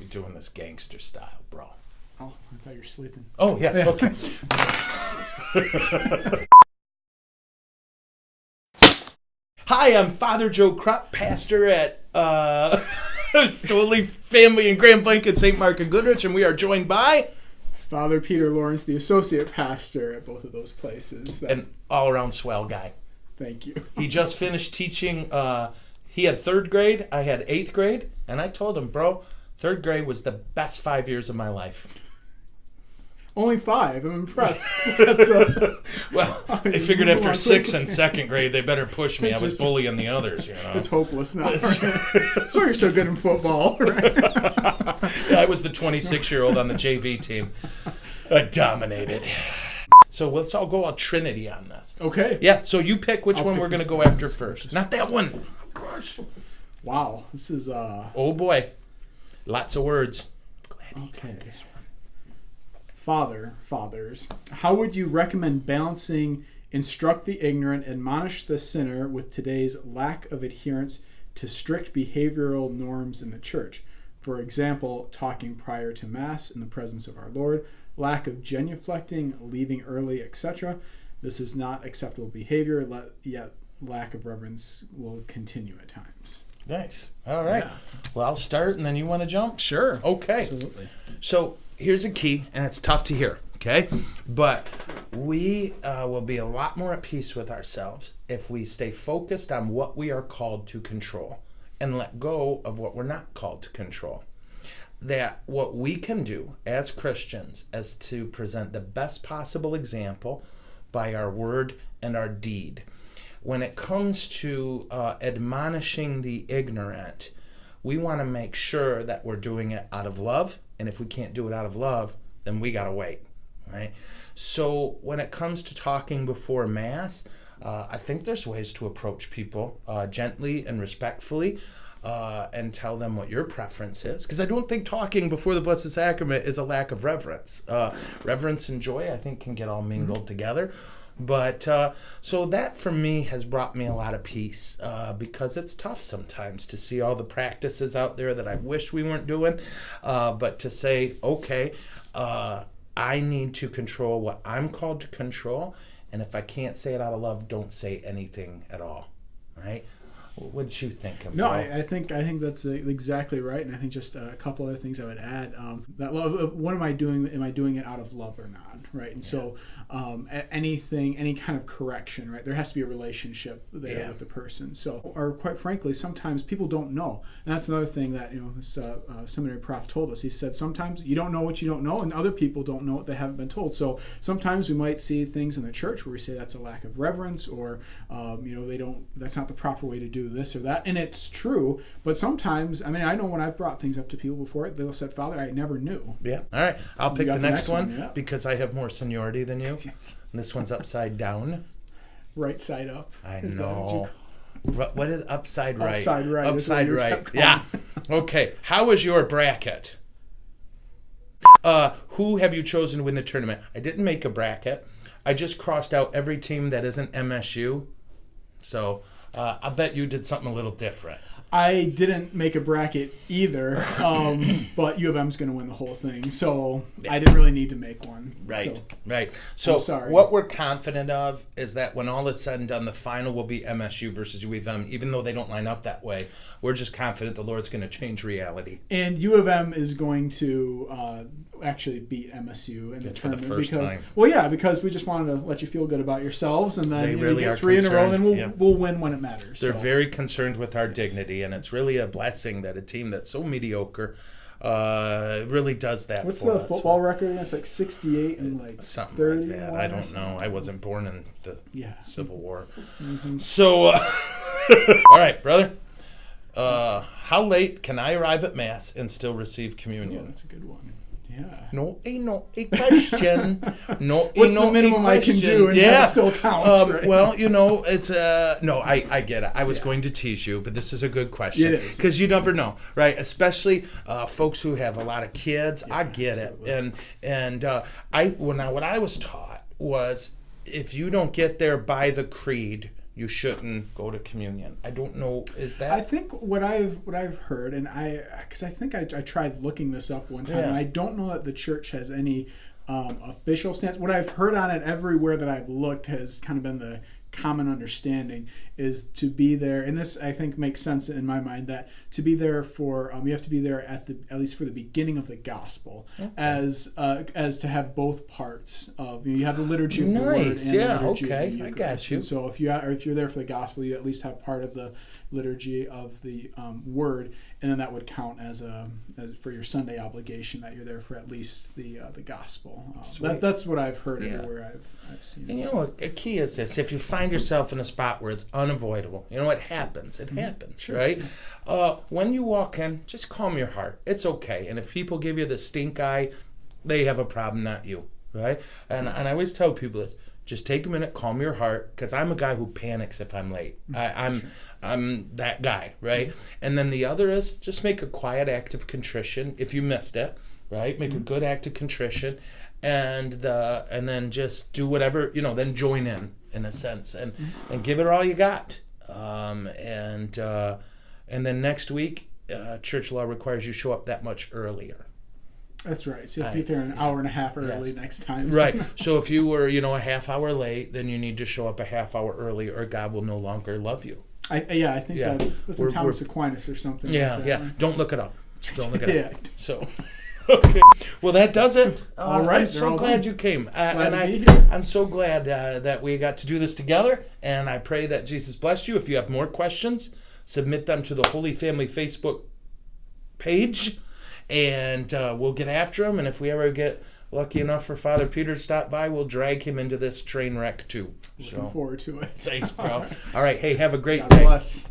doing this gangster style, bro. Oh, I thought you were sleeping. Oh, yeah. Okay. Hi, I'm Father Joe Krupp, pastor at Holy Family in Grand Blanket, St. Mark and Goodrich, and we are joined by Father Peter Lawrence, the associate pastor at both of those places. An all-around swell guy. Thank you. He just finished teaching. He had 3rd grade, I had 8th grade, and I told him, bro, 3rd grade was the best 5 years of my life. Only 5. I'm impressed. Well, they figured after 6 and 2nd grade, they better push me. I was bullying the others, you know. It's hopeless now. That's why you're so good in football, right? Yeah, I was the 26-year-old on the JV team. I dominated. So let's all go all Trinity on this. Okay. Yeah, so you pick which one we're going to go after first. Not that one. Of course. Wow. This is... Oh, boy. Lots of words. Glad you got this one. Fathers, how would you recommend balancing instruct the ignorant, admonish the sinner with today's lack of adherence to strict behavioral norms in the church? For example, talking prior to Mass in the presence of our Lord, lack of genuflecting, leaving early, etc. This is not acceptable behavior, yet lack of reverence will continue at times. Nice. All right. Yeah. Well, I'll start, and then you want to jump? Sure. Okay. Absolutely. So here's a key, and it's tough to hear, okay? But we will be a lot more at peace with ourselves if we stay focused on what we are called to control and let go of what we're not called to control. That what we can do as Christians is to present the best possible example by our word and our deed. When it comes to admonishing the ignorant, we want to make sure that we're doing it out of love. And if we can't do it out of love, then we got to wait, right? So when it comes to talking before Mass, I think there's ways to approach people gently and respectfully and tell them what your preference is. Because I don't think talking before the Blessed Sacrament is a lack of reverence. Reverence and joy, I think, can get all mingled together. But so that for me has brought me a lot of peace because it's tough sometimes to see all the practices out there that I wish we weren't doing. But to say, okay, I need to control what I'm called to control. And if I can't say it out of love, don't say anything at all. Right? What did you think? No, I think that's exactly right, and I think just a couple other things I would add. That love. What am I doing? Am I doing it out of love or not? Right, and so any kind of correction, right? There has to be a relationship there with the person. So, or quite frankly, sometimes people don't know, and that's another thing that this seminary prof told us. He said sometimes you don't know what you don't know, and other people don't know what they haven't been told. So sometimes we might see things in the church where we say that's a lack of reverence, or they don't. That's not the proper way to do this or that, and it's true. But sometimes, I know when I've brought things up to people before, they'll say, "Father, I never knew." Yeah. All right. I'll pick the next one because I have more seniority than you. Yes. And this one's upside down. Right side up. I know. What is upside right? Upside right. Upside right. Yeah. Okay. How is your bracket? Who have you chosen to win the tournament? I didn't make a bracket. I just crossed out every team that isn't MSU. So I bet you did something a little different. I didn't make a bracket either, but U of M's going to win the whole thing, so I didn't really need to make one. Right. So sorry. What we're confident of is that when all is said and done, the final will be MSU versus U of M, even though they don't line up that way. We're just confident the Lord's going to change reality. And U of M is going to actually beat MSU in the tournament for the first time. Well, yeah, because we just wanted to let you feel good about yourselves, and then they really get are 3 concerned. in a row, then we'll win when it matters. They're very concerned with our dignity, and it's really a blessing that a team that's so mediocre really does that. What's for the us. Football record? It's like 68 and something 30. Like that. I don't know. I wasn't born in the Civil War. Mm-hmm. So, all right, brother. How late can I arrive at Mass and still receive communion? Oh, that's a good one. Yeah. No, a question. What's the minimum I can do and that still count? Right? Well, it's no. I get it. I was going to tease you, but this is a good question. It is. Because you never know, right? Especially folks who have a lot of kids. Yeah, I get absolutely. it. And what I was taught was if you don't get there by the creed, you shouldn't go to communion. I don't know. Is that? I think what I've heard, and because I think I tried looking this up one time, and I don't know that the church has any official stance. What I've heard on it everywhere that I've looked has kind of been the common understanding is to be there, and this I think makes sense in my mind, that to be there for you have to be there at least for the beginning of the gospel, as to have both parts of you have the liturgy of the word and the liturgy of the Eucharist. I got you. And so if you're there for the gospel, you at least have part of the liturgy of the word, and then that would count as for your Sunday obligation that you're there for at least the gospel. That's what I've heard everywhere I've seen. And you know what? A key is this: if you find yourself in a spot where it's unavoidable, you know what happens? It happens, sure. Right? When you walk in, just calm your heart. It's okay. And if people give you the stink eye, they have a problem, not you, right? And I always tell people this: just take a minute, calm your heart, because I'm a guy who panics if I'm late. I'm that guy, right? And then the other is just make a quiet act of contrition if you missed it, right? Make a good act of contrition, and then just do whatever, then join in a sense, and give it all you got. And then next week, church law requires you show up that much earlier. That's right. So you have to get there an hour and a half early next time. Right. So if you were, a half hour late, then you need to show up a half hour early, or God will no longer love you. I think that's in Thomas Aquinas or something. Yeah, like that. yeah. Don't look it up. Don't look it up. Yeah. So, okay. Well, that does it. All right. I'm so glad you came. I'm so glad that we got to do this together, and I pray that Jesus bless you. If you have more questions, submit them to the Holy Family Facebook page, and we'll get after them. And if we ever get lucky enough for Father Peter to stop by, we'll drag him into this train wreck too. Looking forward to it. Thanks, bro. All right. Hey, have a great God day. Bless.